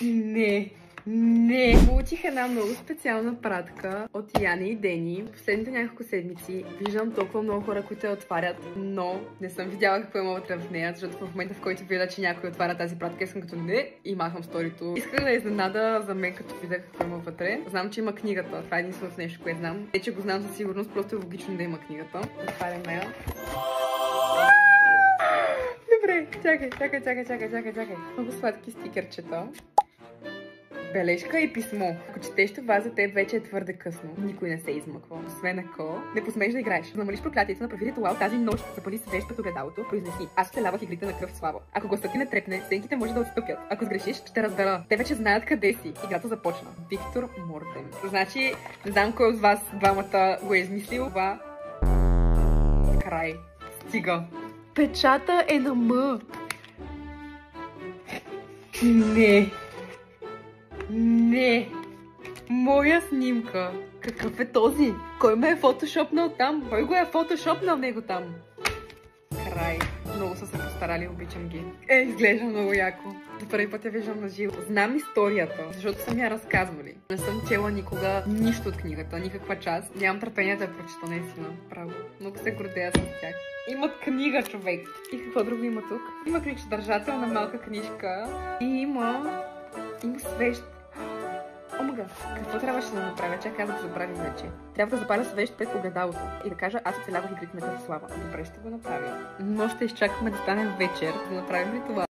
Не. Получих една много специална пратка от Яни и Дени. Последните няколко седмици виждам толкова много хора, които я отварят, но не съм видяла какво има вътре в нея, защото в момента, в който видя, че някой отваря тази пратка, искам като не и махам сторито. Исках да изненада за мен, като видях какво има вътре. Знам, че има книгата. Това е единственото нещо, което знам. Че го знам със сигурност, просто е логично да има книгата. Отваряме я. Добре, чакай. Много сладки стикерчета. Бележка и писмо. Ако четеш това, за теб вече е твърде късно. Никой не се измъква. Освен ако не посмееш да играеш. За намалиш проклятието, направи ритуал тази нощ, запали свещ пред огледалото, произнеси: аз оцелявах игрите на кръв слава. Ако гласът ти не трепне, сенките може да отстъпят. Ако сгрешиш, ще разбера. Те вече знаят къде си. Играта започна. Виктор Мортен. Значи, не знам кой от вас двамата го е измислил. Това край. Стига. Печата е на М. Не. Моя снимка. Какъв е този? Кой ме е фотошопнал там? Кой го е фотошопнал него там? Край. Много са се постарали, обичам ги. Изглежда много яко. За първи път я виждам на живо. Знам историята, защото съм я разказвали. Не съм чела никога нищо от книгата, никаква част. Нямам търпение да я прочета, наистина. Право. Много се гордея с тях. Имат книга, човек. И какво друго има тук? Има ключодържател на малка книжка. И има свещ. Омага, какво трябваше да направя? Чак казах, забравих вече. Трябва да запаля свещ пред огледалото и да кажа: аз оцелявах игрите на кръв слава. Добре, ще го направя. Но ще изчакаме да стане вечер, да направим ли това?